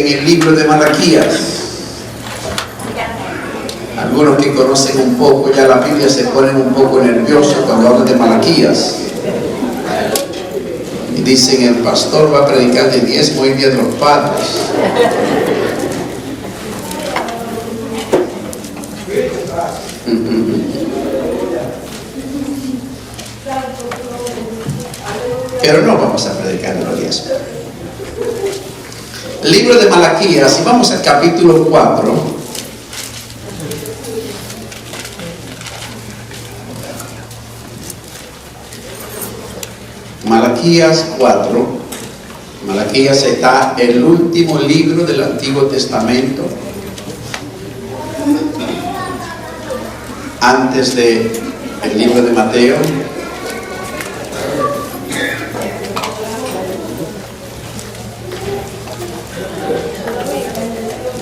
en el libro de Malaquías. Algunos que conocen un poco ya la Biblia se ponen un poco nerviosos cuando hablan de Malaquías. Y dicen, el pastor va a predicar de diezmo y de los padres. Pero no vamos a predicar de los diezmos. Libro de Malaquías, y vamos al capítulo 4. Malaquías 4. Malaquías está el último libro del Antiguo Testamento, antes del libro de Mateo.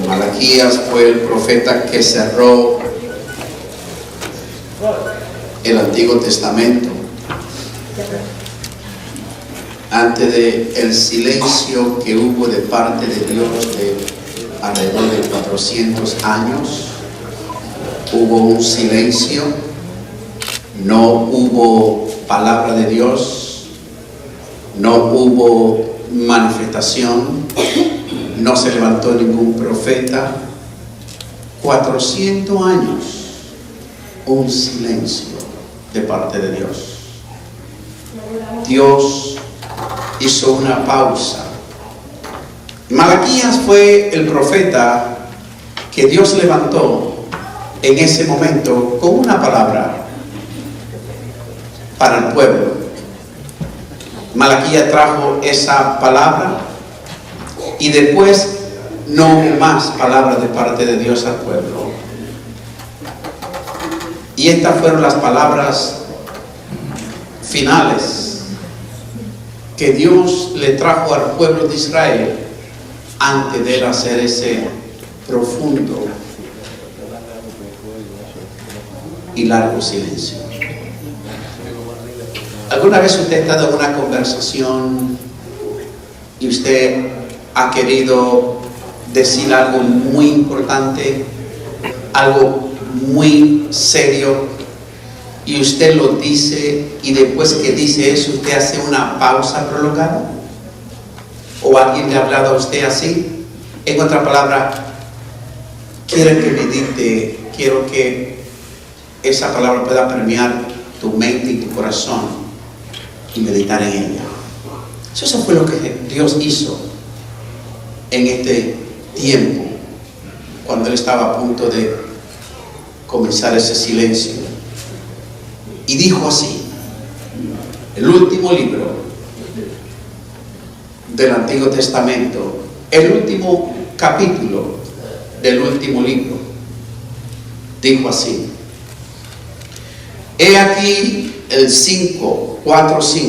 Malaquías fue el profeta que cerró el Antiguo Testamento antes del silencio que hubo de parte de Dios de alrededor de 400 años. Hubo un silencio, no hubo palabra de Dios, no hubo manifestación, no se levantó ningún profeta. 400 años, un silencio de parte de Dios. Dios hizo una pausa. Malaquías fue el profeta que Dios levantó en ese momento con una palabra para el pueblo. Malaquías trajo esa palabra y después no hubo más palabras de parte de Dios al pueblo. Y estas fueron las palabras finales que Dios le trajo al pueblo de Israel antes de él hacer ese profundo y largo silencio. ¿Alguna vez usted ha estado en una conversación y usted ha querido decir algo muy importante, algo muy serio, y usted lo dice, y después que dice eso usted hace una pausa prolongada? ¿O alguien le ha hablado a usted así? En otra palabra, quiero que medite, quiero que esa palabra pueda permear tu mente y tu corazón y meditar en ella. Eso fue lo que Dios hizo en este tiempo, cuando Él estaba a punto de comenzar ese silencio. Y dijo así, el último libro del Antiguo Testamento, el último capítulo del último libro, dijo así: he aquí el 4:5.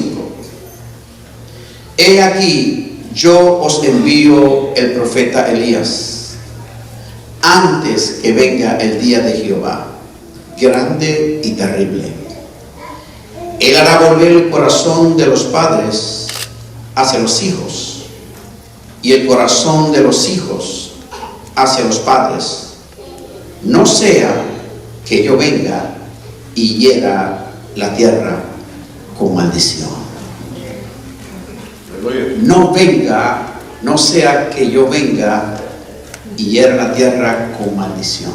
He aquí yo os envío el profeta Elías antes que venga el día de Jehová, grande y terrible. Él hará volver el corazón de los padres hacia los hijos, y el corazón de los hijos hacia los padres, no sea que yo venga y hiera la tierra con maldición. No sea que yo venga y hiera la tierra con maldición.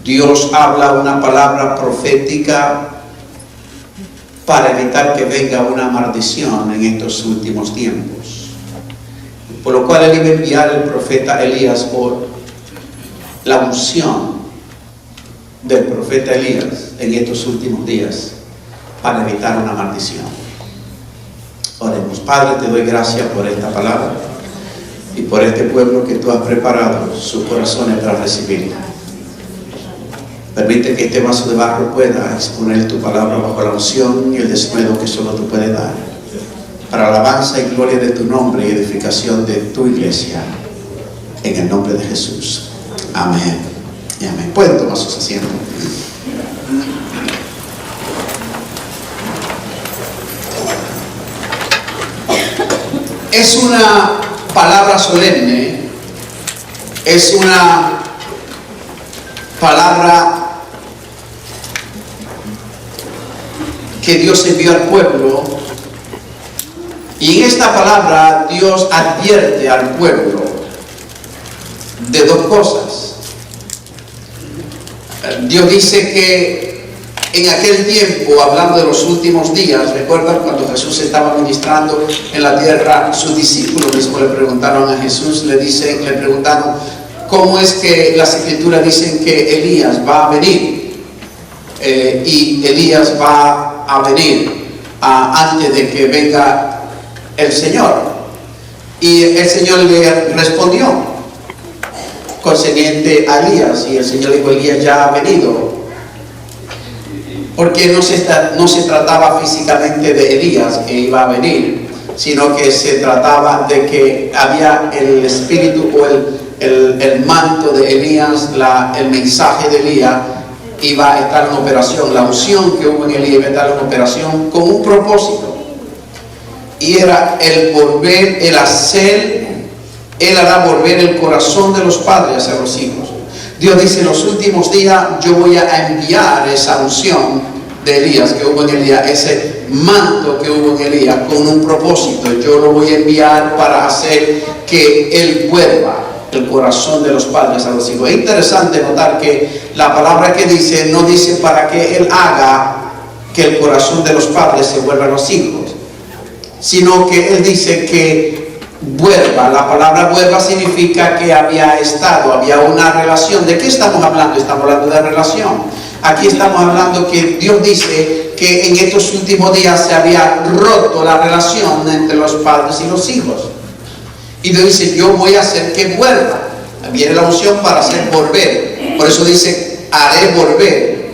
Dios habla una palabra profética para evitar que venga una maldición en estos últimos tiempos. Por lo cual Él iba a enviar al profeta Elías por la unción del profeta Elías en estos últimos días para evitar una maldición. Oremos. Padre, te doy gracias por esta palabra y por este pueblo que tú has preparado sus corazones para recibirla. Permite que este vaso de barro pueda exponer tu palabra bajo la unción y el denuedo que solo tú puedes dar, para alabanza y gloria de tu nombre y edificación de tu iglesia, en el nombre de Jesús. Amén y amén. Pueden tomar sus asientos. Es una palabra solemne es una palabra que Dios envió al pueblo, y en esta palabra Dios advierte al pueblo de dos cosas. Dios dice que en aquel tiempo, hablando de los últimos días, recuerdan cuando Jesús estaba ministrando en la tierra, sus discípulos mismos le preguntaron a Jesús, le preguntaron, ¿cómo es que las escrituras dicen que Elías va a venir? Y Elías va a venir antes de que venga el Señor. Y el Señor le respondió concerniente a Elías, y el Señor dijo, Elías ya ha venido, porque no se trataba físicamente de Elías que iba a venir, sino que se trataba de que había el espíritu o el manto de Elías, el mensaje de Elías iba a estar en operación, la unción que hubo en Elías iba a estar en operación con un propósito, y era el volver, Él hará volver el corazón de los padres hacia los hijos. Dios dice, en los últimos días yo voy a enviar esa unción de Elías que hubo en Elías, ese manto que hubo en Elías con un propósito. Yo lo voy a enviar para hacer que Él vuelva el corazón de los padres a los hijos. Es interesante notar que la palabra que dice, no dice para que Él haga que el corazón de los padres se vuelva a los hijos, sino que Él dice que vuelva. La palabra vuelva significa que había una relación. ¿De qué estamos hablando? Estamos hablando de relación. Aquí estamos hablando que Dios dice que en estos últimos días se había roto la relación entre los padres y los hijos. Y Dios dice, yo voy a hacer que vuelva. Viene la unción para hacer volver. Por eso dice, haré volver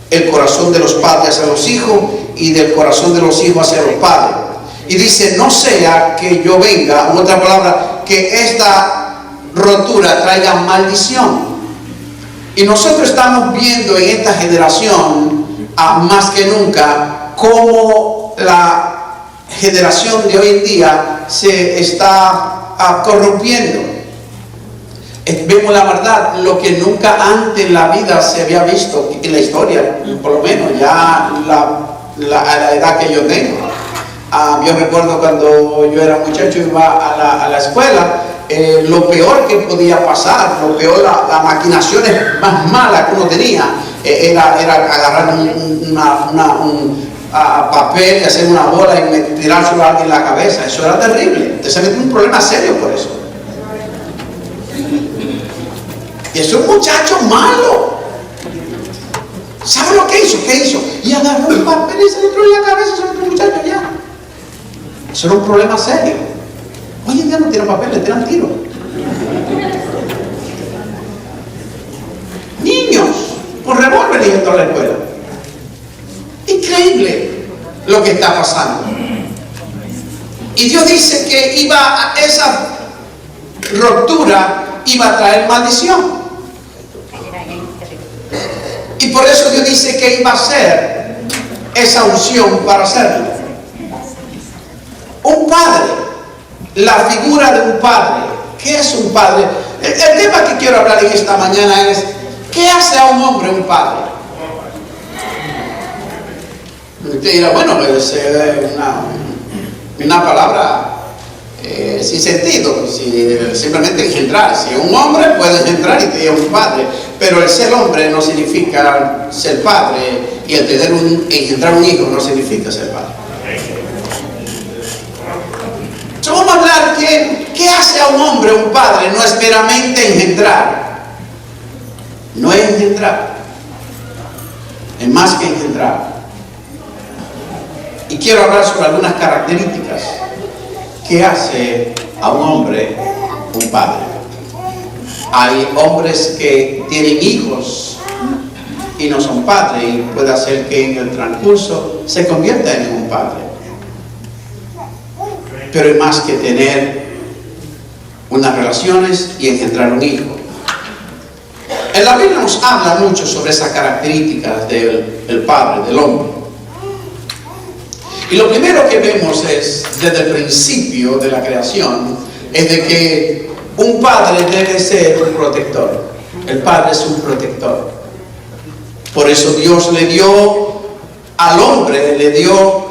el corazón de los padres hacia los hijos y del corazón de los hijos hacia los padres. Y dice, no sea que yo venga, en otra palabra, que esta rotura traiga maldición. Y nosotros estamos viendo en esta generación, más que nunca, cómo la generación de hoy en día se está corrompiendo. Vemos la verdad, lo que nunca antes en la vida se había visto, en la historia, por lo menos ya a la edad que yo tengo. Yo recuerdo cuando yo era muchacho, iba a la escuela, lo peor que podía pasar, lo peor, las maquinaciones más malas que uno tenía, era agarrar un papel y hacer una bola y tirárselo a alguien en la cabeza. Eso era terrible. Usted se mete en un problema serio por eso. Y es un muchacho malo. ¿Sabe lo que hizo? ¿Qué hizo? Y agarró un papel y se le entró en la cabeza a otro muchacho ya. Eso era un problema serio. Hoy en día no tiran papel, le tiran tiro. Niños con revólver yendo a la escuela. Increíble lo que está pasando. Y Dios dice que esa ruptura iba a traer maldición. Y por eso Dios dice que iba a ser esa unción para hacerlo. Un padre, la figura de un padre. ¿Qué es un padre? El tema que quiero hablar en esta mañana es, ¿qué hace a un hombre un padre? Usted dirá, bueno, es una palabra sin sentido, simplemente engendrar. Si un hombre puede engendrar y tener un padre, pero el ser hombre no significa ser padre, y el engendrar un hijo no significa ser padre. Vamos a hablar ¿qué hace a un hombre un padre? No es meramente engendrar. No es engendrar. Es más que engendrar. Y quiero hablar sobre algunas características que hace a un hombre un padre. Hay hombres que tienen hijos y no son padres, y puede hacer que en el transcurso se convierta en un padre. Pero es más que tener unas relaciones y engendrar un hijo. En la Biblia nos habla mucho sobre esas características del padre, del hombre. Y lo primero que vemos es, desde el principio de la creación, es de que un padre debe ser un protector. El padre es un protector. Por eso Dios le dio al hombre, le dio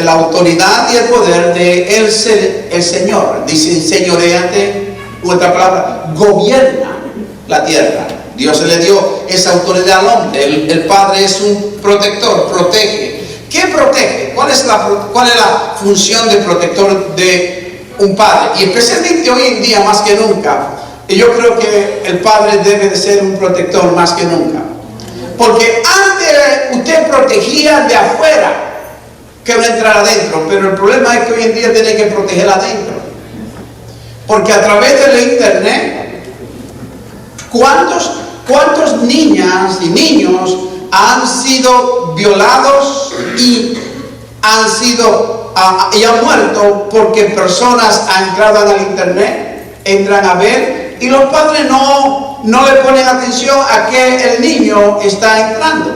la autoridad y el poder de él ser el Señor. Dice, señoreate, otra palabra, gobierna la tierra. Dios le dio esa autoridad al hombre. El padre es un protector, protege. ¿Qué protege? ¿Cuál es la función de protector de un padre? Y especialmente hoy en día, más que nunca, yo creo que el padre debe de ser un protector más que nunca. Porque antes usted protegía de afuera que no entrara adentro, pero el problema es que hoy en día tiene que proteger adentro. Porque a través del internet, ¿cuántos niñas y niños han sido violados y han muerto porque personas han entrado al internet, entran a ver, y los padres no le ponen atención a que el niño está entrando,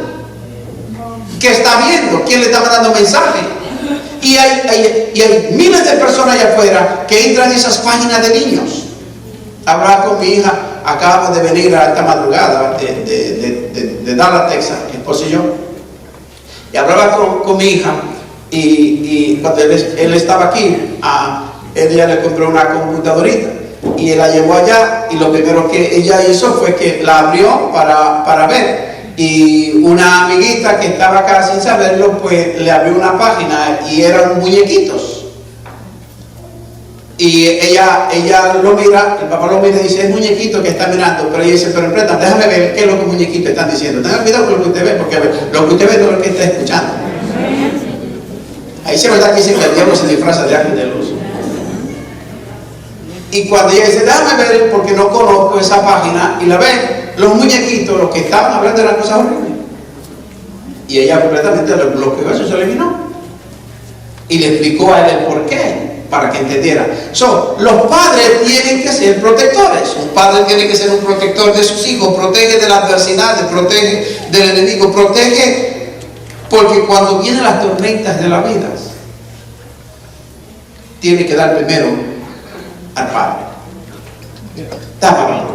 que está viendo, quién le está mandando mensajes? Y hay miles de personas allá afuera que entran en esas páginas de niños. Hablaba con mi hija, acabamos de venir a esta madrugada de Dallas, Texas, mi esposo y yo, y hablaba con mi hija, y cuando él estaba aquí, ella le compró una computadorita y él la llevó allá, y lo primero que ella hizo fue que la abrió para ver, y una amiguita que estaba acá sin saberlo, pues le abrió una página y eran muñequitos. Y ella lo mira, el papá lo mira y dice, es muñequito que está mirando, pero ella dice, pero Brenda, déjame ver qué es lo que los muñequitos están diciendo. Tenga cuidado con lo que usted ve, porque lo que usted ve no es lo que está escuchando. Ahí sí es verdad que dice que el diablo se disfraza de ángel de luz. Y cuando ella dice, déjame ver porque no conozco esa página, y la ve, los muñequitos, los que estaban hablando de las cosas horribles. Y ella completamente lo bloqueó, eso se le vino. Y le explicó a él el por qué, para que entendiera. Los padres tienen que ser protectores. Un padre tiene que ser un protector de sus hijos, protege de la adversidad, protege del enemigo, protege, porque cuando vienen las tormentas de la vida, tiene que dar primero al padre. Está para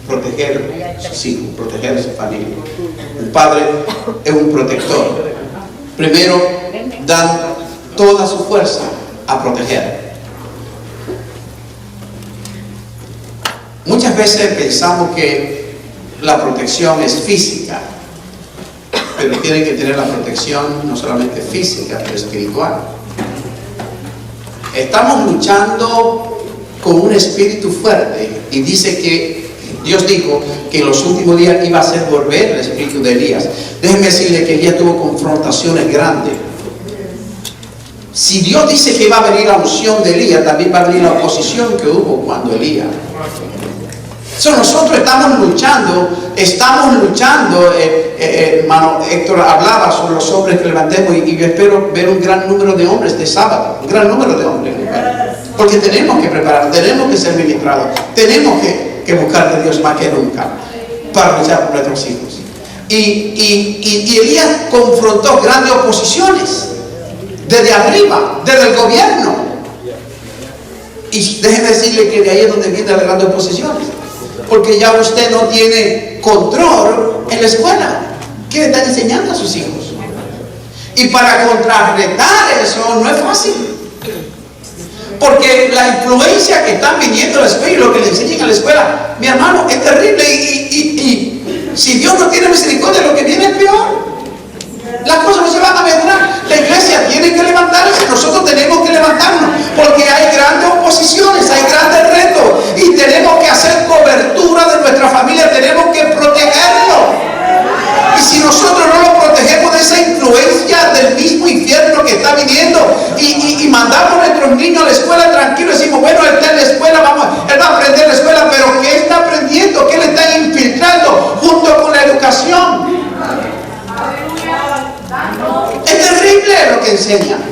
proteger a sus hijos, proteger a su familia. El padre es un protector. Primero, dan toda su fuerza a proteger. Muchas veces pensamos que la protección es física, pero tiene que tener la protección no solamente física, pero espiritual. Estamos luchando con un espíritu fuerte, y dice que Dios dijo que en los últimos días iba a hacer volver el espíritu de Elías. Déjenme decirle que Elías tuvo confrontaciones grandes. Si Dios dice que va a venir la unción de Elías, también va a venir la oposición que hubo cuando Elías. Nosotros estamos luchando, hermano Héctor hablaba sobre los hombres que levantemos, y yo espero ver un gran número de hombres este sábado, un gran número de hombres, porque tenemos que prepararnos, tenemos que ser ministrados, tenemos que buscar de Dios más que nunca para luchar por nuestros hijos. Y Elías confrontó grandes oposiciones desde arriba, desde el gobierno, y déjenme decirle que de ahí es donde vienen las grandes oposiciones, porque ya usted no tiene control en la escuela. ¿Qué le están enseñando a sus hijos? Y para contrarrestar eso no es fácil, porque la influencia que están viniendo a la escuela y lo que le enseñan a la escuela, mi hermano, es terrible, y si Dios no tiene misericordia, lo que viene es peor. Las cosas no se van a mejorar. La iglesia tiene que levantarse, nosotros tenemos que levantarnos, porque hay grandes oposiciones, hay grandes retos, y tenemos que hacer cobertura de nuestra familia, tenemos que protegerlo. Y si nosotros no lo protegemos de esa influencia del mismo infierno que está viniendo, y mandamos a nuestros niños a la escuela tranquilos, decimos, bueno, él está en la escuela, él va a aprender en la escuela, pero ¿qué está aprendiendo? ¿Qué le está infiltrando junto con la educación? Es terrible lo que enseñan.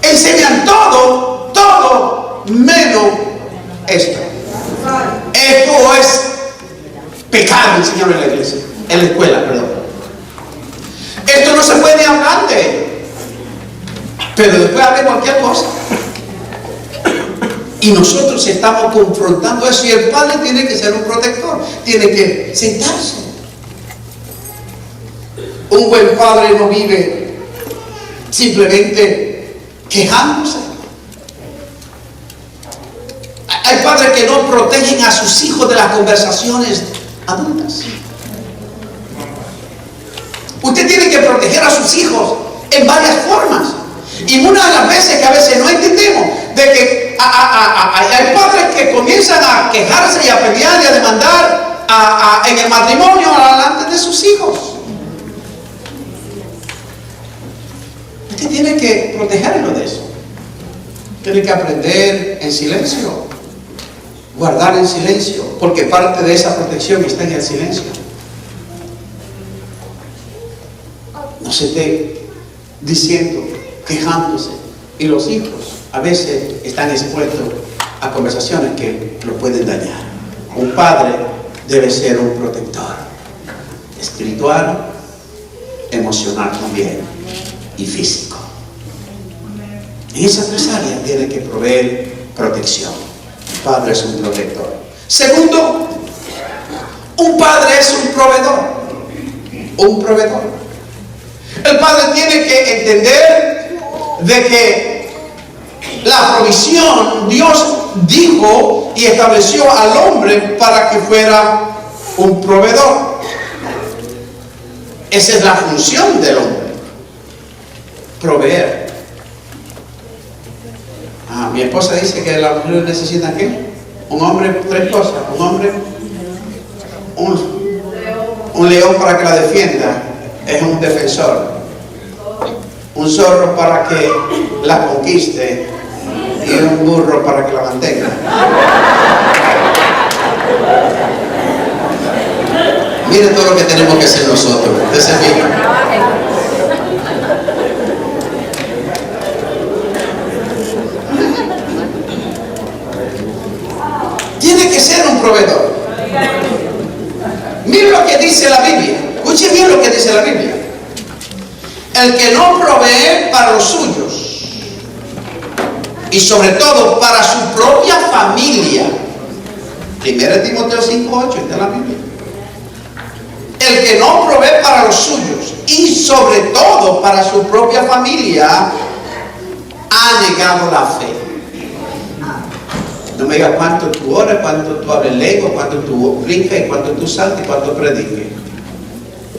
Enseñan todo menos esto. Esto es pecado, enseñaron en la iglesia, en la escuela, perdón. Esto no se puede hablar de. pero después hace cualquier cosa. Y nosotros estamos confrontando eso, y el padre tiene que ser un protector, tiene que sentarse. Un buen padre no vive simplemente quejándose. Hay padres que no protegen a sus hijos de las conversaciones adultas. Usted tiene que proteger a sus hijos en varias formas. Y una de las veces que a veces no entendemos, de que hay padres que comienzan a quejarse y a pelear y a demandar en el matrimonio delante de sus hijos. Usted tiene que protegerlo de eso. Tiene que aprender en silencio, guardar en silencio, porque parte de esa protección está en el silencio. No se esté diciendo, quejándose. Y los hijos a veces están expuestos a conversaciones que lo pueden dañar. Un padre debe ser un protector espiritual, emocional también, y físico. En esas tres áreas tiene que proveer protección. El padre es un protector. Segundo, un padre es un proveedor. Un proveedor. El padre tiene que entender de que la provisión, Dios dijo y estableció al hombre para que fuera un proveedor. Esa es la función del hombre, proveer. Mi esposa dice que la mujer necesita ¿qué? Un hombre, tres cosas. Un hombre, un león para que la defienda, es un defensor. Un zorro para que la conquiste y un burro para que la mantenga. Miren todo lo que tenemos que hacer nosotros. ¿Usted se fija? Tiene que ser un proveedor. Miren lo que dice la Biblia. Escuchen bien lo que dice la Biblia. El que no provee para los suyos y sobre todo para su propia familia. 1 Timoteo 5:8 está en la Biblia. El que no provee para los suyos y sobre todo para su propia familia ha negado la fe. No me digas cuánto tú oras, cuánto tú hablas lengua, cuánto tú brincas, y cuánto tú saltas y cuánto prediques.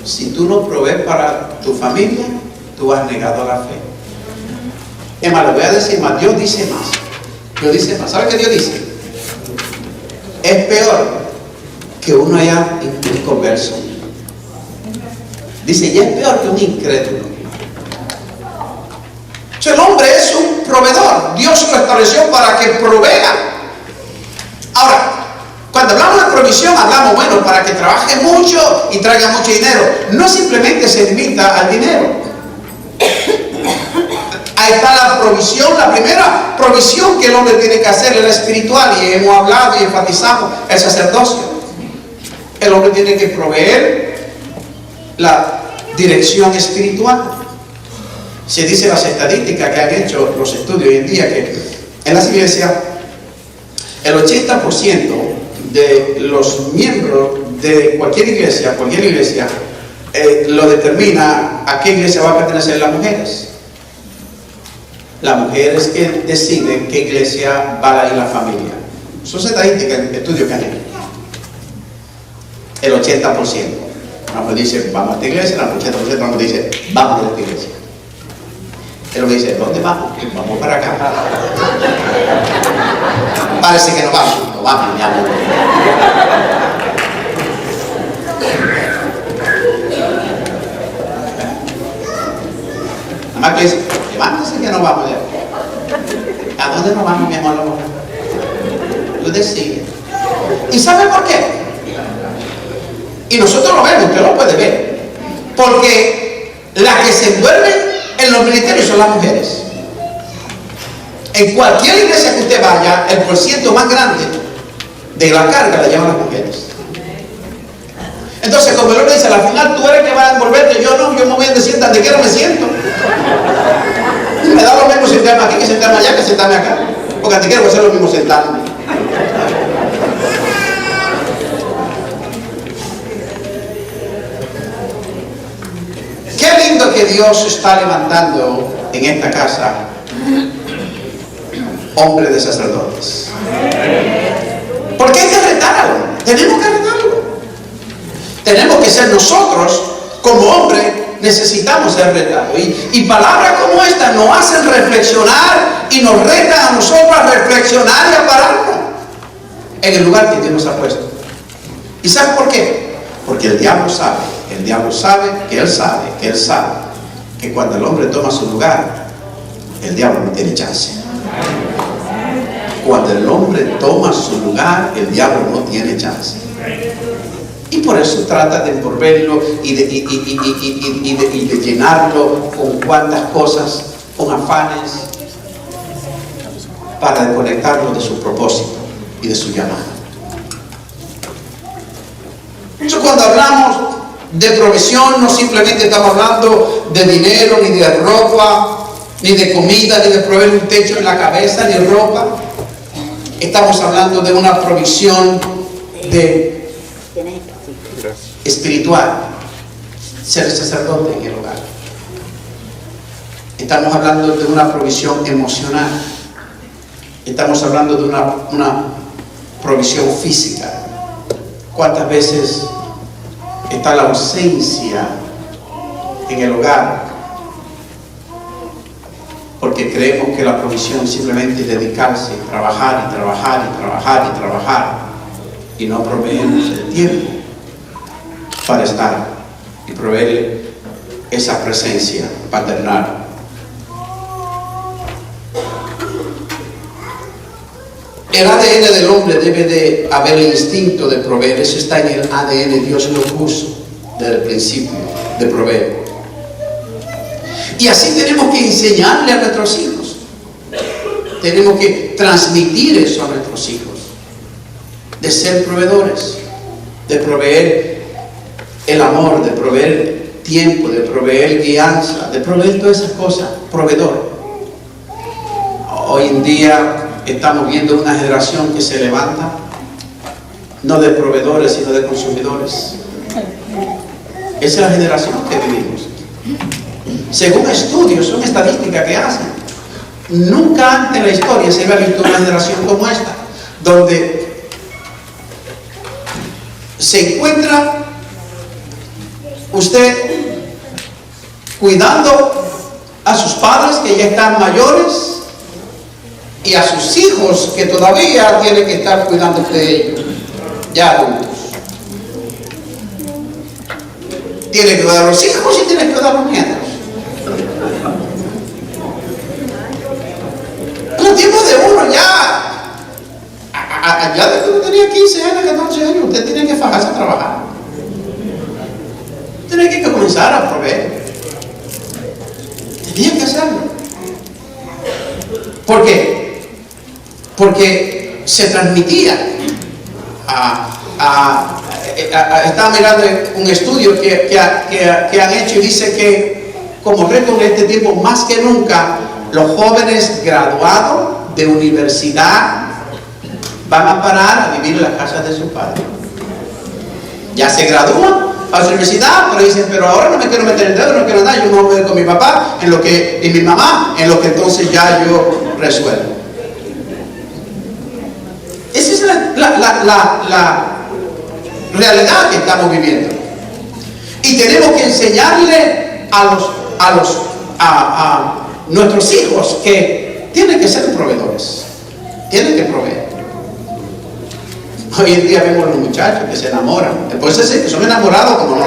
Si tú no provees para tu familia, tú has negado la fe. Es más, le voy a decir más, Dios dice más. Dios dice más. ¿Sabe qué Dios dice? Es peor que uno haya inconverso. Dice, y es peor que un incrédulo. O sea, el hombre es un proveedor. Dios lo estableció para que provea. Ahora, cuando hablamos de provisión, hablamos, bueno, para que trabaje mucho y traiga mucho dinero. No simplemente se limita al dinero. Ahí está la provisión. La primera provisión que el hombre tiene que hacer es la espiritual, y hemos hablado y enfatizamos el sacerdocio. El hombre tiene que proveer la dirección espiritual. Se dice las estadísticas que han hecho los estudios hoy en día, que en las iglesias el 80% de los miembros de cualquier iglesia lo determina a qué iglesia va a pertenecer las mujeres. Las mujeres que deciden qué iglesia va a ir la familia. Son estadísticas, estudios que han hecho. El 80%. La mujer dice, vamos a esta iglesia, el 80% la mujer dice, vamos a esta iglesia. Él me dice, ¿dónde vamos? Vamos para acá. Parece que no vamos, mi amor. Nada más que dice, levántese que no vamos allá. ¿A dónde nos vamos, mi amor? Tú decides. ¿Y sabe por qué? Y nosotros lo vemos, usted lo puede ver. Porque las que se envuelven en los ministerios son las mujeres. En cualquier iglesia que usted vaya, el porciento más grande de la carga la llevan las mujeres. Entonces, como el hombre dice, al final tú eres el que va a envolverte, yo no, yo me voy a decir donde quiero me siento. Me da lo mismo sentarme aquí que sentarme allá que sentarme acá. Porque a ti quiero hacer lo mismo sentarme. Qué lindo que Dios está levantando en esta casa hombres de sacerdotes. Porque hay que retarlo. Tenemos que retarlo. Tenemos que ser nosotros, como hombres, necesitamos ser retados. Y palabras como esta nos hacen reflexionar y nos retan a nosotros a reflexionar y a pararnos en el lugar que Dios nos ha puesto. ¿Y sabes por qué? Porque el diablo sabe que él sabe que cuando el hombre toma su lugar, el diablo no tiene chance. Cuando el hombre toma su lugar, el diablo no tiene chance. Y por eso trata de envolverlo y de llenarlo con cuantas cosas, con afanes, para desconectarlo de su propósito y de su llamada. Entonces, cuando hablamos de provisión, no simplemente estamos hablando de dinero, ni de ropa, ni de comida, ni de proveer un techo en la cabeza, ni ropa. Estamos hablando de una provisión espiritual, ser sacerdote en el hogar. Estamos hablando de una provisión emocional. Estamos hablando de una provisión física. ¿Cuántas veces está la ausencia en el hogar? Porque creemos que la provisión simplemente es dedicarse, trabajar y no proveemos el tiempo para estar y proveer esa presencia paternal. El ADN del hombre debe de haber el instinto de proveer. Eso está en el ADN. Dios lo puso desde el principio, de proveer. Y así tenemos que enseñarle a nuestros hijos. Tenemos que transmitir eso a nuestros hijos. De ser proveedores. De proveer el amor, de proveer tiempo, de proveer guianza, de proveer todas esas cosas. Proveedor. Hoy en día estamos viendo una generación que se levanta, no de proveedores, sino de consumidores. Esa es la generación que vivimos. Según estudios, son estadísticas que hacen. Nunca antes en la historia se había visto una generación como esta, donde se encuentra usted cuidando a sus padres que ya están mayores, y a sus hijos que todavía tienen que estar cuidando de ellos, ya adultos. Tiene que cuidar a los hijos y tiene que cuidar a los nietos. En el tiempo de uno ya de que uno tenía 15 años, 14 años, usted tiene que fajarse a trabajar. Tiene que comenzar a proveer. Tenía que hacerlo. ¿Por qué? Porque se transmitía estaba mirando un estudio que han hecho y dice que como récord en este tiempo, más que nunca, los jóvenes graduados de universidad van a parar a vivir en las casas de sus padres. Ya se gradúan a la universidad, pero dicen, pero ahora no me quiero meter el dedo, no quiero nada, yo me voy a ver con mi papá y mi mamá, en lo que entonces ya yo resuelvo. Esa es la realidad que estamos viviendo. Y tenemos que enseñarle a nuestros hijos que tienen que ser proveedores. Tienen que proveer. Hoy en día vemos a los muchachos que se enamoran. Después que son enamorados como no.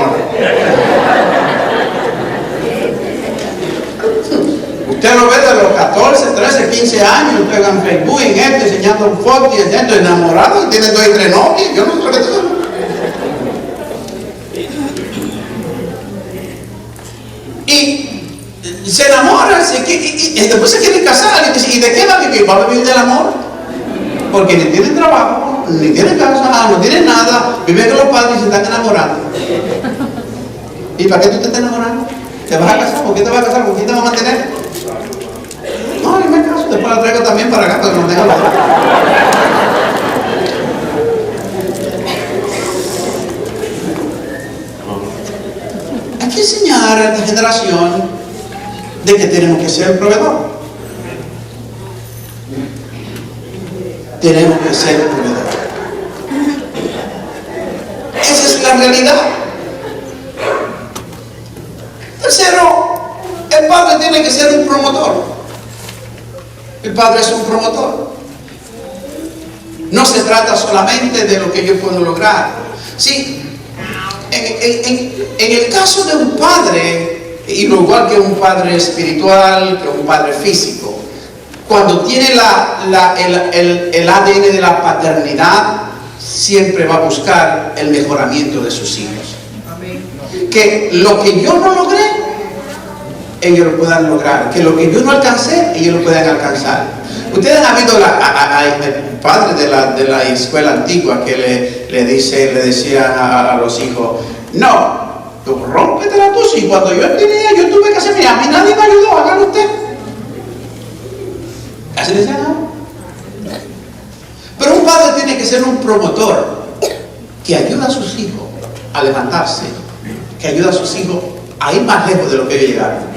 Usted lo ve de los 14, 13, 15 años, usted en Facebook, en esto, enseñando un foto y esto, enamorado, y tiene 2 y 3 novios, yo no sé lo que tengo. Y se enamoran, y después se quieren casar, y ¿de qué va a vivir? ¿Va a vivir del amor? Porque ni tienen trabajo, ni tienen casa, no tienen nada, viven con los padres y se están enamorando. ¿Y para qué tú te estás enamorando? ¿Te vas a casar? ¿Por qué te vas a casar? ¿Con quién te vas a mantener? me caso, después la traigo también para acá para que no tenga la... Hay que enseñar a esta generación de que tenemos que ser el proveedor. Tenemos que ser el proveedor. Esa es la realidad. Tercero, el padre tiene que ser un promotor. El padre es un promotor. No se trata solamente de lo que yo puedo lograr. Sí, en el caso de un padre, y lo igual que un padre espiritual, que un padre físico, cuando tiene el ADN de la paternidad, siempre va a buscar el mejoramiento de sus hijos. Que lo que yo no logré, ellos lo puedan lograr. Que lo que yo no alcancé, ellos lo puedan alcanzar. Ustedes han visto el padre de la escuela antigua que le decía a los hijos, no, tú rómpetela tú, si cuando yo tuve que hacer, a mí nadie me ayudó, hágalo usted. Así decía, no. Pero un padre tiene que ser un promotor que ayuda a sus hijos a levantarse, que ayuda a sus hijos a ir más lejos de lo que ellos llegaron.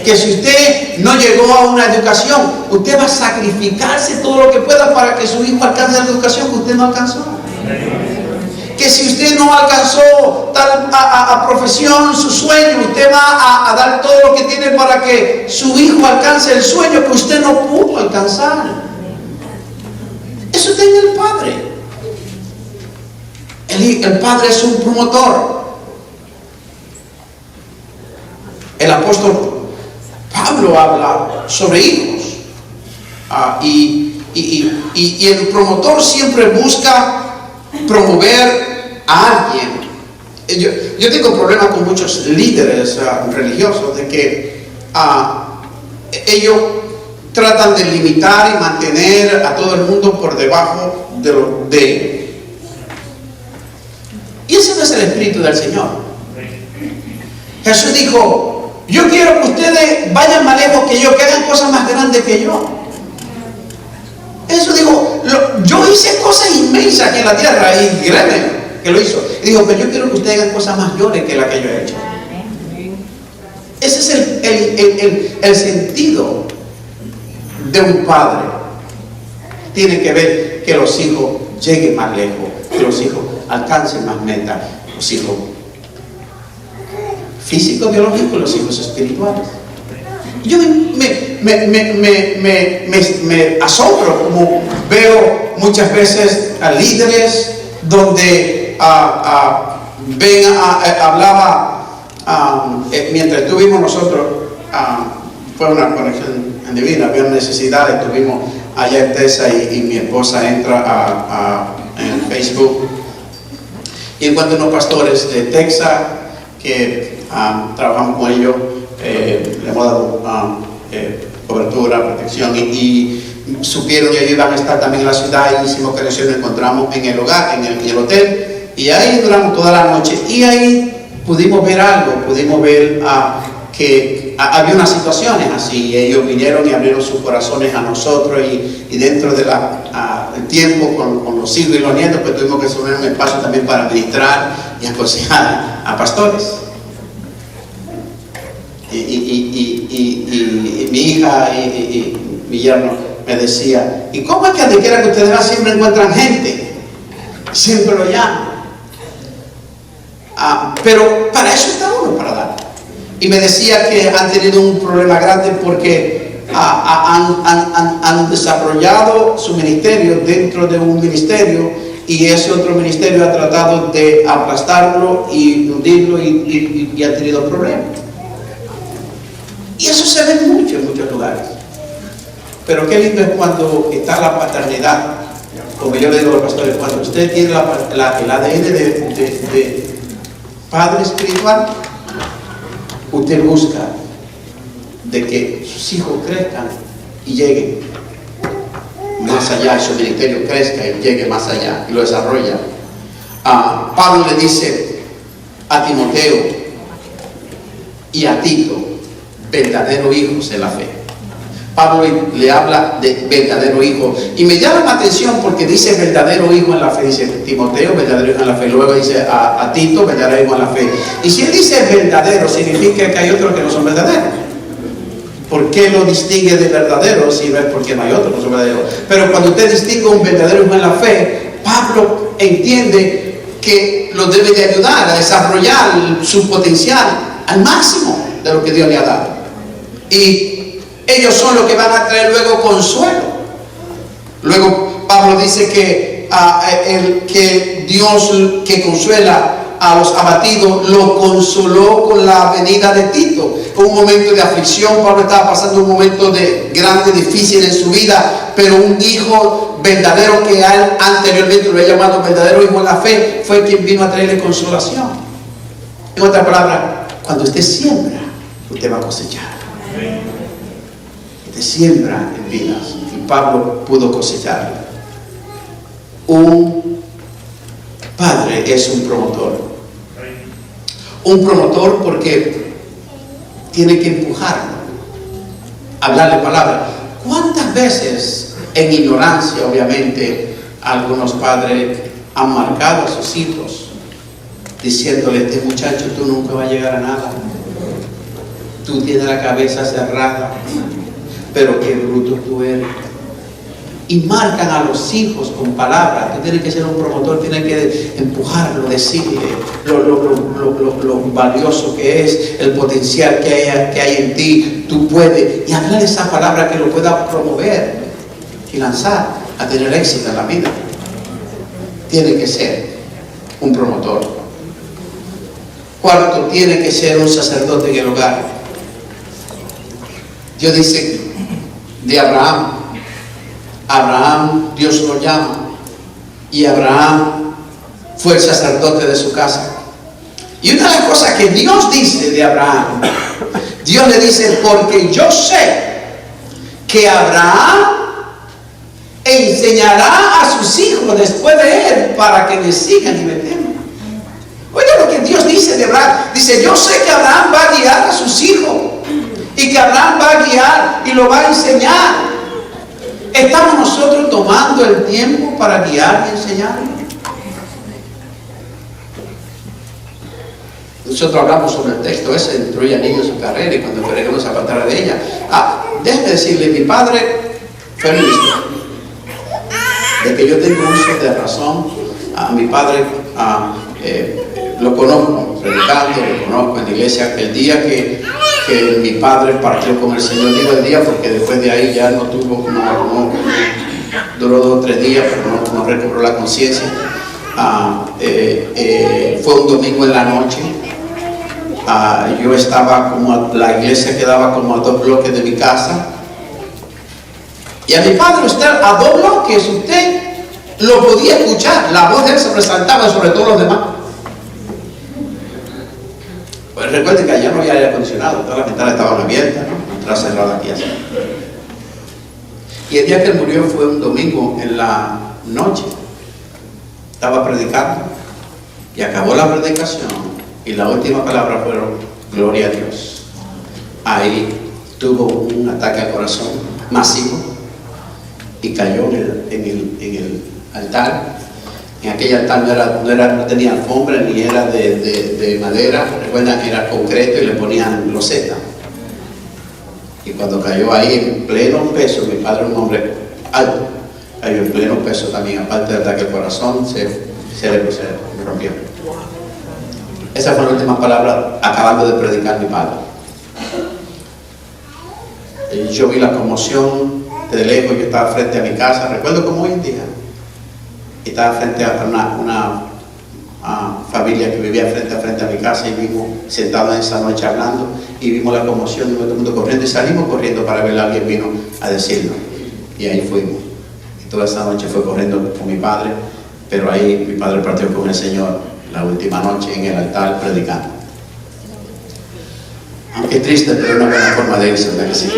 Que si usted no llegó a una educación, usted va a sacrificarse todo lo que pueda para que su hijo alcance la educación que usted no alcanzó. Que si usted no alcanzó tal profesión, su sueño, usted va a dar todo lo que tiene para que su hijo alcance el sueño que usted no pudo alcanzar. Eso tiene el padre. El padre es un promotor. El apóstol Pablo habla sobre hijos. Y el promotor siempre busca promover a alguien. Yo tengo problemas con muchos líderes religiosos de que ellos tratan de limitar y mantener a todo el mundo por debajo de ellos. Y ese no es el espíritu del Señor. Jesús dijo, yo quiero que ustedes vayan más lejos que yo, que hagan cosas más grandes que yo. Eso dijo, yo hice cosas inmensas aquí en la tierra y créeme que lo hizo. Y dijo, pero yo quiero que ustedes hagan cosas mayores que las que yo he hecho. Ese es el sentido de un padre. Tiene que ver que los hijos lleguen más lejos, que los hijos alcancen más metas, los hijos físicos, biológicos, los hijos espirituales. Yo me asombro como veo muchas veces a líderes donde hablaba mientras estuvimos nosotros, fue una conexión divina, había necesidad, estuvimos allá en Texas y mi esposa entra en Facebook y encuentra unos pastores de Texas que trabajamos con ellos. Le hemos dado cobertura, protección y supieron que ellos iban a estar también en la ciudad y hicimos conexión, nos encontramos en el hogar, en el hotel y ahí duramos toda la noche y ahí pudimos ver algo, pudimos ver que había unas situaciones así y ellos vinieron y abrieron sus corazones a nosotros y dentro del tiempo con los hijos y los nietos pues tuvimos que subir un espacio también para ministrar y aconsejar a pastores. Y mi hija y mi yerno me decía, ¿y cómo es que donde quiera que ustedes van siempre encuentran gente? Siempre lo llaman. Pero para eso está uno, para dar. Y me decía que han tenido un problema grande porque han desarrollado su ministerio dentro de un ministerio y ese otro ministerio ha tratado de aplastarlo y hundirlo y ha tenido problemas. Y eso se ve mucho en muchos lugares. Pero qué lindo es cuando está la paternidad. Como yo le digo a los pastores, cuando usted tiene el ADN de padre espiritual, usted busca de que sus hijos crezcan y lleguen más allá, su ministerio crezca y llegue más allá y lo desarrolla. Pablo le dice a Timoteo y a Tito, verdaderos hijos en la fe. Pablo le habla de verdadero hijo. Y me llama la atención porque dice verdadero hijo en la fe. Dice Timoteo, verdadero hijo en la fe. Luego dice a Tito, verdadero hijo en la fe. Y si él dice verdadero, significa que hay otros que no son verdaderos. ¿Por qué lo distingue de verdadero si no es porque no hay otros que no son verdaderos? Pero cuando usted distingue un verdadero hijo en la fe, Pablo entiende que lo debe de ayudar a desarrollar su potencial al máximo de lo que Dios le ha dado. Y ellos son los que van a traer luego consuelo. Luego Pablo dice que Dios que consuela a los abatidos lo consoló con la venida de Tito. Un momento de aflicción, Pablo estaba pasando un momento de grande, difícil en su vida, pero un hijo verdadero que él anteriormente lo había llamado verdadero hijo en la fe, fue quien vino a traerle consolación. En otras palabras, cuando usted siembra, usted va a cosechar. Usted siembra en vidas, y Pablo pudo cosechar. Un padre es un promotor. Un promotor porque tiene que empujarlo, hablarle palabras. ¿Cuántas veces en ignorancia, obviamente, algunos padres han marcado a sus hijos diciéndole: este muchacho, tú nunca vas a llegar a nada, tú tienes la cabeza cerrada, pero qué bruto tú eres? Y marcan a los hijos con palabras. Tú tienes que ser un promotor, tienes que empujarlo, decirle lo valioso que es, el potencial que hay en ti. Tú puedes, y hablar esa palabra que lo pueda promover y lanzar a tener éxito en la vida. Tiene que ser un promotor. Cuarto, tiene que ser un sacerdote en el hogar. Dios dice de Abraham, Dios lo llama, y Abraham fue el sacerdote de su casa. Y una de las cosas que Dios dice de Abraham, Dios le dice: porque yo sé que Abraham enseñará a sus hijos después de él para que me sigan y me teman. Oiga lo que Dios dice de Abraham. Dice: yo sé que Abraham va a guiar a sus hijos, y que Abraham va a guiar y lo va a enseñar. ¿Estamos nosotros tomando el tiempo para guiar y enseñar? Nosotros hablamos sobre el texto ese: instruye a niños su carrera, y cuando queremos apartar de ella. Déjeme decirle, mi padre fue ministro. De que yo tengo uso de razón, a mi padre lo conozco predicando, lo conozco en la iglesia. El día que mi padre partió con el Señor, digo el día porque después de ahí ya no duró 2 o 3 días, pero no recobró la conciencia. Fue un domingo en la noche. Yo estaba la iglesia quedaba como a 2 bloques de mi casa, y a mi padre, usted a 2 bloques, usted lo podía escuchar, la voz de él se resaltaba sobre todos los demás. Pues recuerden que allá no había aire acondicionado, todas las ventanas estaban abiertas, ¿no? Entraba cerrada aquí así. Y el día que él murió fue un domingo en la noche. Estaba predicando y acabó la predicación, y la última palabra fueron: gloria a Dios. Ahí tuvo un ataque al corazón masivo y cayó en el altar. En aquel altar no tenía alfombra, ni era de madera. Recuerdan que era concreto y le ponían loseta. Y cuando cayó ahí en pleno peso, mi padre, un hombre alto, cayó en pleno peso también. Aparte del ataque al corazón, se rompió. Esa fue la última palabra acabando de predicar mi padre. Y yo vi la conmoción de lejos. Yo estaba frente a mi casa, recuerdo como hoy en día. Estaba frente a una familia que vivía frente a mi casa, y vimos sentados esa noche hablando, y vimos la conmoción de todo el mundo corriendo, y salimos corriendo para ver a alguien vino a decirnos, y ahí fuimos. Y toda esa noche fue corriendo con mi padre, pero ahí mi padre partió con el Señor la última noche en el altar predicando. Aunque triste, pero una buena forma de irse, ¿verdad que sí?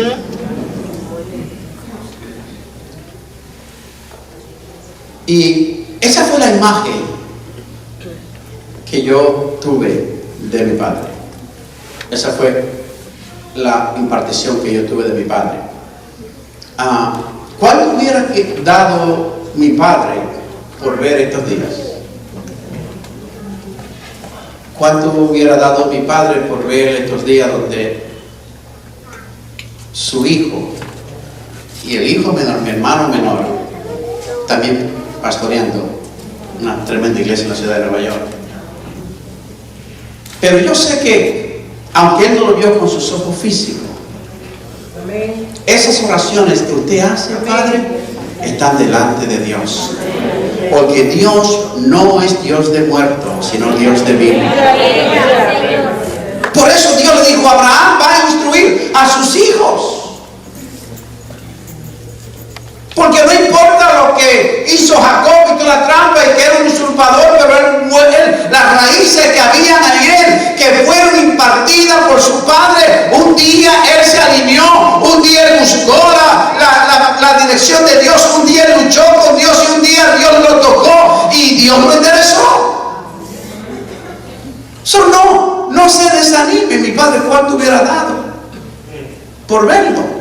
Y esa fue la imagen que yo tuve de mi padre. Esa fue la impartición que yo tuve de mi padre. ¿Cuánto hubiera dado mi padre por ver estos días? ¿Cuánto hubiera dado mi padre por ver estos días donde su hijo y el hijo menor, mi hermano menor, también pastoreando una tremenda iglesia en la ciudad de Nueva York? Pero yo sé que, aunque él no lo vio con sus ojos físicos, esas oraciones que usted hace, Padre, están delante de Dios. Porque Dios no es Dios de muertos, sino Dios de vivos. Por eso Dios le dijo a Abraham: va a instruir a sus hijos. Porque no importa lo que hizo Jacob y toda la trampa y que era un usurpador, pero las raíces que habían en él, que fueron impartidas por su padre, un día él se alineó, un día él buscó la dirección de Dios, un día él luchó con Dios y un día Dios lo tocó y Dios lo interesó. No se desanime, mi padre, ¿cuánto hubiera dado por verlo?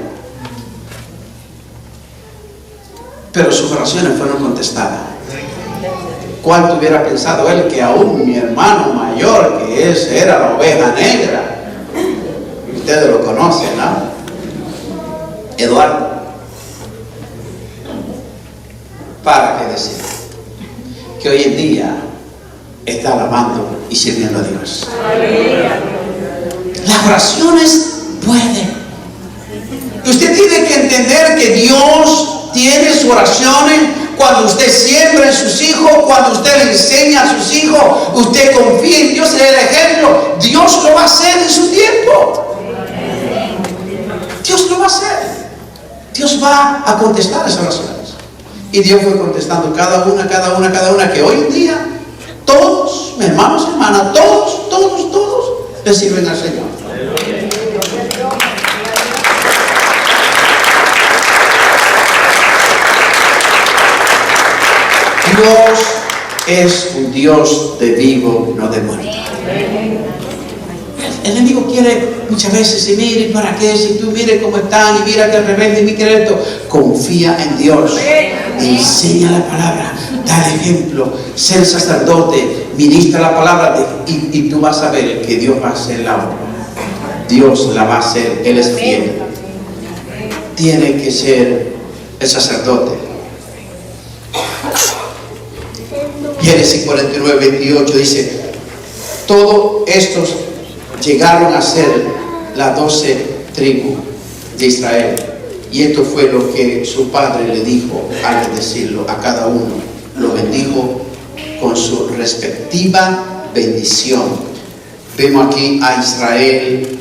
Pero sus oraciones fueron contestadas. ¿Cuánto hubiera pensado él que aún mi hermano mayor, que era la oveja negra, ustedes lo conocen, ¿no? Eduardo, para qué decir que hoy en día está alabando y sirviendo a Dios? Las oraciones pueden. Y usted tiene que entender que Dios tiene sus oraciones. Cuando usted siembra en sus hijos, cuando usted le enseña a sus hijos, usted confía en Dios, en el ejemplo, Dios lo va a hacer en su tiempo. Dios lo va a hacer. Dios va a contestar esas oraciones. Y Dios fue contestando cada una, que hoy en día todos, mis hermanos y hermanas, todos le sirven al Señor. Dios es un Dios de vivo, no de muerto. El enemigo quiere muchas veces, y mire, ¿para qué? Si tú mire cómo están, y mira que al revés, y mira esto. Confía en Dios, enseña la palabra, da el ejemplo, ser sacerdote, ministra la palabra, y tú vas a ver que Dios va a hacer la obra. Dios la va a hacer, Él es fiel. Tiene que ser el sacerdote. Génesis 49:28 dice: todos estos llegaron a ser las 12 tribus de Israel, y esto fue lo que su padre le dijo al bendecirlo a cada uno. Lo bendijo con su respectiva bendición. Vemos aquí a Israel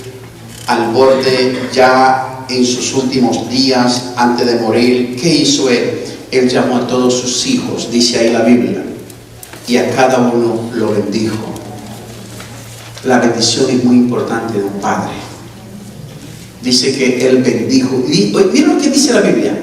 al borde, ya en sus últimos días antes de morir. ¿Qué hizo él? Él llamó a todos sus hijos, dice ahí la Biblia, y a cada uno lo bendijo. La bendición es muy importante de un padre. Dice que él bendijo. Miren lo que dice la Biblia.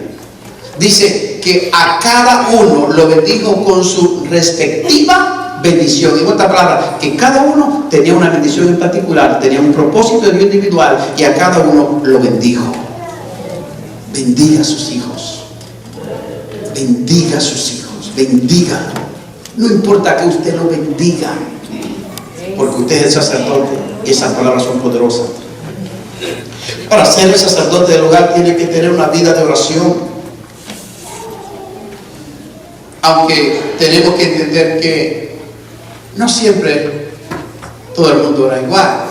Dice que a cada uno lo bendijo con su respectiva bendición. En otras palabras, que cada uno tenía una bendición en particular, tenía un propósito de Dios individual, y a cada uno lo bendijo. Bendiga a sus hijos. Bendiga a sus hijos. Bendiga. No importa que usted lo bendiga, porque usted es el sacerdote y esas palabras son poderosas. Para ser el sacerdote del hogar tiene que tener una vida de oración. Aunque tenemos que entender que no siempre todo el mundo ora igual,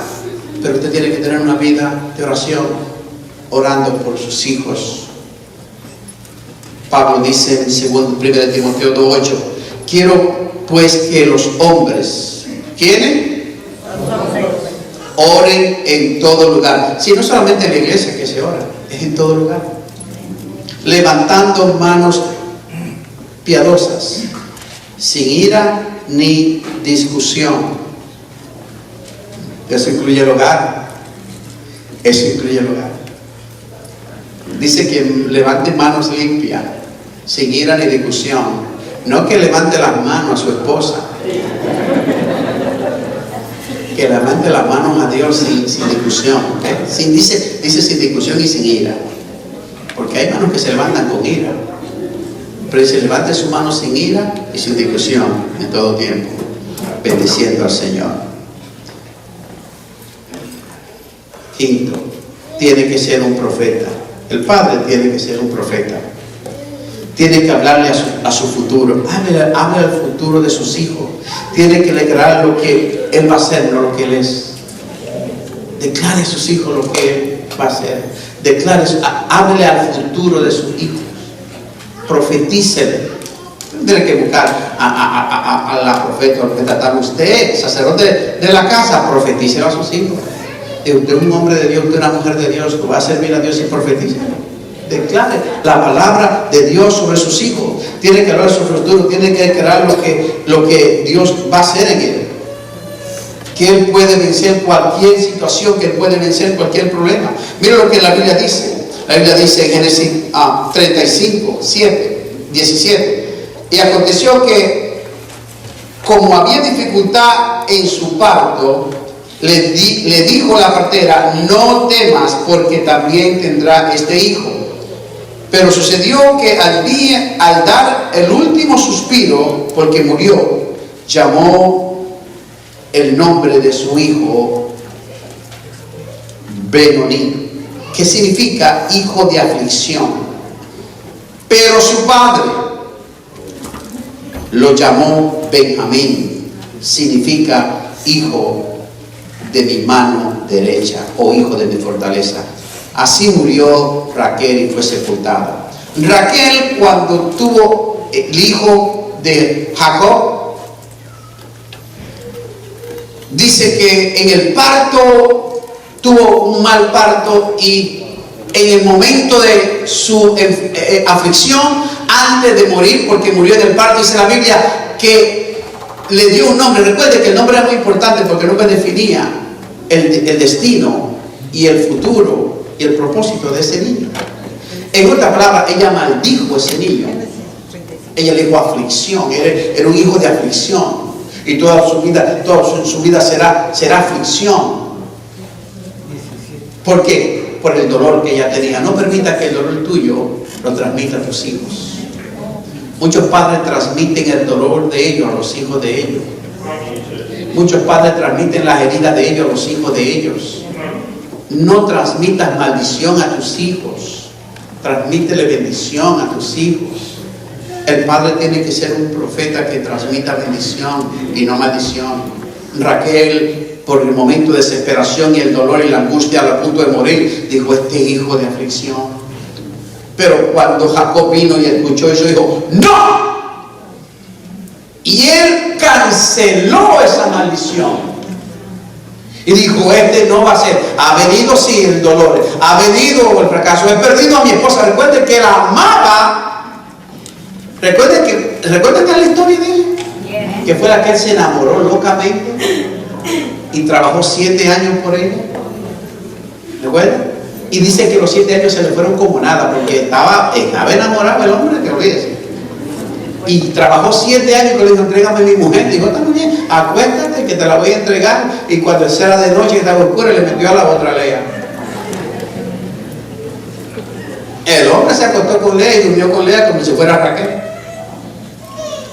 pero usted tiene que tener una vida de oración, orando por sus hijos. Pablo dice en 1 Timoteo 2:8: quiero pues que los hombres, ¿quieren? Oren en todo lugar. Si no solamente en la iglesia que se ora, es en todo lugar. Levantando manos piadosas, sin ira ni discusión. Eso incluye el hogar. Eso incluye el hogar. Dice que levante manos limpias, sin ira ni discusión. No que levante las manos a su esposa, que levante las manos a Dios sin discusión, ¿eh? Dice sin discusión y sin ira, porque Porque hay manos que se levantan con ira. Pero dice, levante su mano sin ira y sin discusión en todo tiempo, bendiciendo al Señor. Quinto, tiene que ser un profeta. El padre tiene que ser un profeta. Tiene que hablarle a su futuro. Hable al futuro de sus hijos. Tiene que declarar lo que él va a hacer, no lo que él es. Declare a sus hijos lo que él va a hacer. Hable al futuro de sus hijos. Profetícele. Tiene que buscar a la profeta o profeta. Usted, sacerdote de la casa, profetícele a sus hijos. Usted es un hombre de Dios, usted es una mujer de Dios, que va a servir a Dios y profetícele. Declare la palabra de Dios sobre sus hijos. Tiene que hablar de su futuro, tiene que declarar lo que Dios va a hacer en él. Que él puede vencer cualquier situación, que él puede vencer cualquier problema. Mira lo que la Biblia dice. La Biblia dice en Génesis 35, 17. Y aconteció que, como había dificultad en su parto, le dijo la partera: no temas, porque también tendrá este hijo. Pero sucedió que al dar el último suspiro, porque murió, llamó el nombre de su hijo Benoni, que significa hijo de aflicción. Pero su padre lo llamó Benjamín, significa hijo de mi mano derecha, o hijo de mi fortaleza. Así murió Raquel y fue sepultada. Raquel, cuando tuvo el hijo de Jacob, dice que en el parto tuvo un mal parto, y en el momento de su aflicción, antes de morir, porque murió en el parto, dice la Biblia que le dio un nombre. Recuerde que el nombre era muy importante, porque el nombre definía el destino y el futuro y el propósito de ese niño. En otra palabra, ella maldijo a ese niño. Ella le dijo aflicción. Era un hijo de aflicción, y toda su vida será aflicción. ¿Por qué? Por el dolor que ella tenía. No permita que el dolor tuyo lo transmita a tus hijos. Muchos padres transmiten el dolor de ellos a los hijos de ellos. Muchos padres transmiten las heridas de ellos a los hijos de ellos. No transmitas maldición a tus hijos. Transmítele bendición a tus hijos. El padre tiene que ser un profeta que transmita bendición y no maldición. Raquel, por el momento de desesperación y el dolor y la angustia a punto de morir, dijo: este hijo de aflicción. Pero cuando Jacob vino y escuchó eso, dijo: ¡no! Y él canceló esa maldición. Y dijo: este no va a ser. Ha venido sí el dolor, ha venido el fracaso, he perdido a mi esposa. Recuerden que la amaba. Recuerden que es la historia de él, que fue la que él se enamoró locamente y trabajó 7 años por ella. ¿Recuerdan? Y dice que los 7 años se le fueron como nada, porque estaba enamorado el hombre, que olvides. Y trabajó 7 años, que le dijo: entrégame a mi mujer. Dijo: está muy bien, acuéstate que te la voy a entregar. Y cuando era de noche, que estaba oscura, le metió a la otra Lea. El hombre se acostó con Lea y durmió con Lea como si fuera Raquel.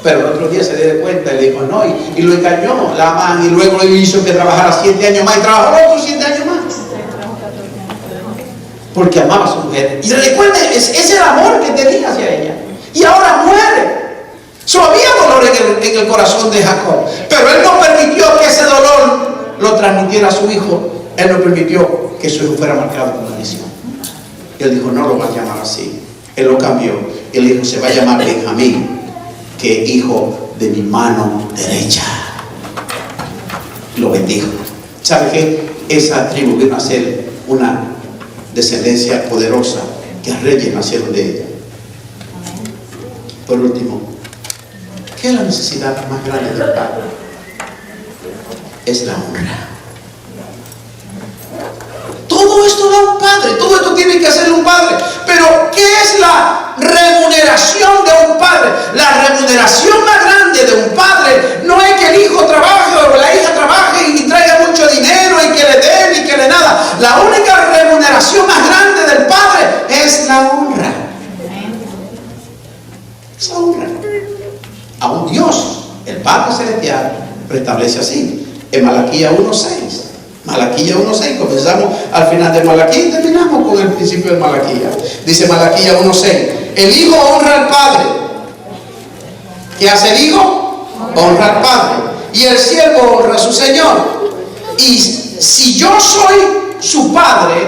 Pero el otro día se dio cuenta y le dijo: no, y lo engañó, la amaba, y luego lo hizo que trabajara 7 años más, y trabajó otros 7 años más, porque amaba a su mujer. Y recuerden, es el amor que tenía hacia ella. Y ahora muere. Había dolor en el corazón de Jacob, pero él no permitió que ese dolor lo transmitiera a su hijo. Él no permitió que su hijo fuera marcado con maldición. Él dijo: no lo va a llamar así. Él lo cambió. Él dijo: se va a llamar Benjamín, que hijo de mi mano derecha. Lo bendijo. ¿Sabe qué? Esa tribu vino a ser una descendencia poderosa, que reyes nacieron de ella. Por último, ¿qué es la necesidad más grande del Padre? Es la honra. Todo esto da un padre, todo esto tiene que hacer un padre. Pero ¿qué es la remuneración de un padre? La remuneración más grande de un padre no es que el hijo trabaje o la hija trabaje y traiga mucho dinero y que le den y que le nada. La única remuneración más grande del padre es la honra. preestablece así. En Malaquías 1:6. Malaquías 1:6. Comenzamos al final de Malaquías y terminamos con el principio de Malaquías. Dice Malaquías 1:6. El hijo honra al padre. ¿Qué hace el hijo? Honra al padre. Y el siervo honra a su señor. Y si yo soy su padre,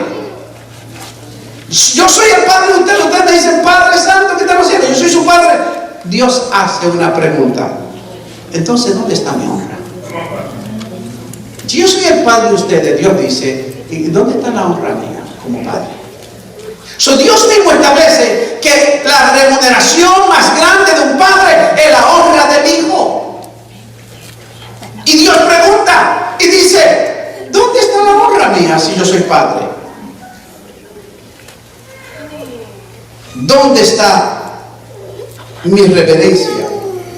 yo soy el padre de usted me dice, Padre Santo, ¿qué estamos haciendo? Yo soy su padre. Dios hace una pregunta. Entonces, ¿dónde está mi honra? Si yo soy el padre de ustedes, Dios dice, ¿y dónde está la honra mía como padre? Dios mismo establece que la remuneración más grande de un padre es la honra del hijo. Y Dios pregunta y dice, ¿dónde está la honra mía si yo soy padre? ¿Dónde está mi reverencia,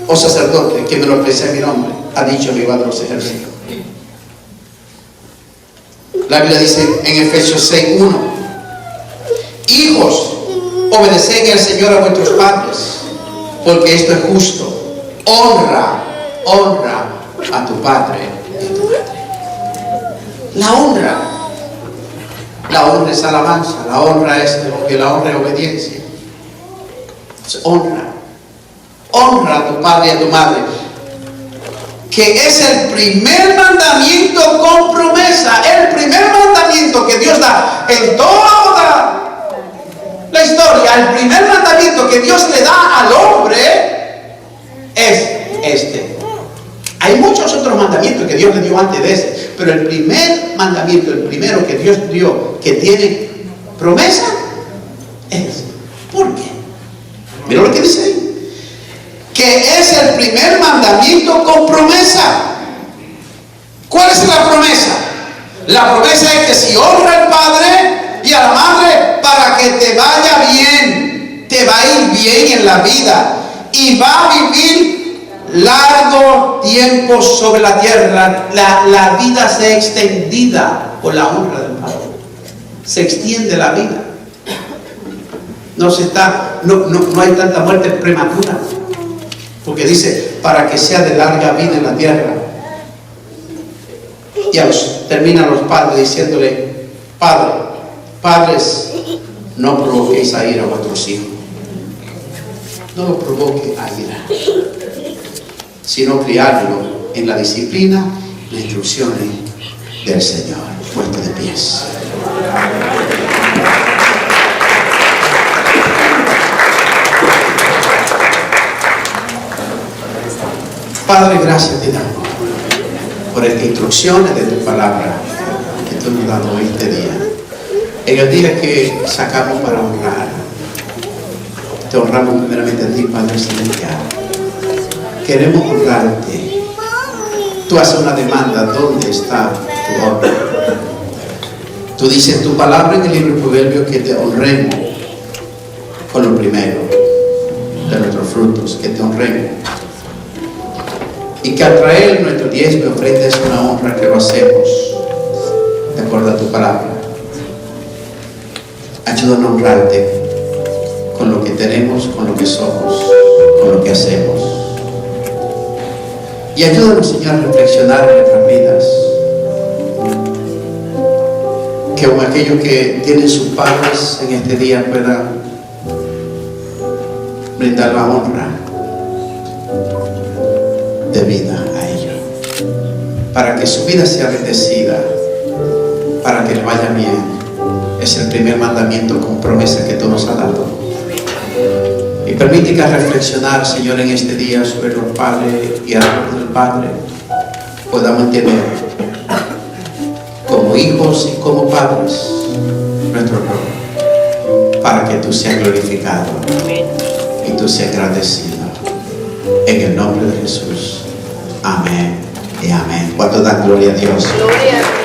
oh sacerdote, que me lo ofrece mi nombre? Ha dicho Jehová de los ejércitos. La Biblia dice en Efesios 6:1, hijos, obedeced al Señor a vuestros padres, porque esto es justo. Honra a tu padre y a tu madre. La honra es alabanza, la honra es obediencia. Honra a tu padre y a tu madre, que es el primer mandamiento con promesa. El primer mandamiento que Dios da en toda la historia, el primer mandamiento que Dios le da al hombre es este. Hay muchos otros mandamientos que Dios le dio antes de ese, pero el primer mandamiento, el primero que Dios dio, que tiene promesa, es. ¿Por qué? Mira lo que dice ahí. Que es el primer mandamiento con promesa. ¿Cuál es la promesa? La promesa es que si honra al padre y a la madre, para que te vaya bien, te va a ir bien en la vida y va a vivir largo tiempo sobre la tierra. La vida se extendida por la honra del padre. Se extiende la vida. No hay tanta muerte prematura. Porque dice, para que sea de larga vida en la tierra. Y terminan los padres diciéndole, padres, no provoquéis a ira a vuestros hijos. No lo provoque a ira, sino criarlo en la disciplina y las instrucciones del Señor. Puesto de pies. Padre, gracias te damos por estas instrucciones de tu palabra que tú nos has dado este día. En el día que sacamos para honrar, te honramos primeramente a ti, Padre Celestial. Queremos honrarte. Tú haces una demanda, ¿dónde está tu honra? Tú dices en tu palabra en el libro de Proverbios que te honremos con lo primero de nuestros frutos, que te honremos. Y que al traer nuestro diezmo y ofrenda es una honra que lo hacemos de acuerdo a tu palabra. Ayúdanos a honrarte con lo que tenemos, con lo que somos, con lo que hacemos. Y ayúdanos, Señor, a reflexionar en nuestras vidas. Que aun aquellos que tienen sus padres en este día puedan brindar la honra de vida a ellos, para que su vida sea bendecida, para que le vaya bien. Es el primer mandamiento con promesa que tú nos has dado. Y permite que al reflexionar, Señor, en este día sobre los padres y hermanos del Padre, podamos entender como hijos y como padres nuestro rol, para que tú seas glorificado y tú seas agradecido. En el nombre de Jesús. Amén y amén. ¿Cuánto dan gloria a Dios? Gloria a Dios.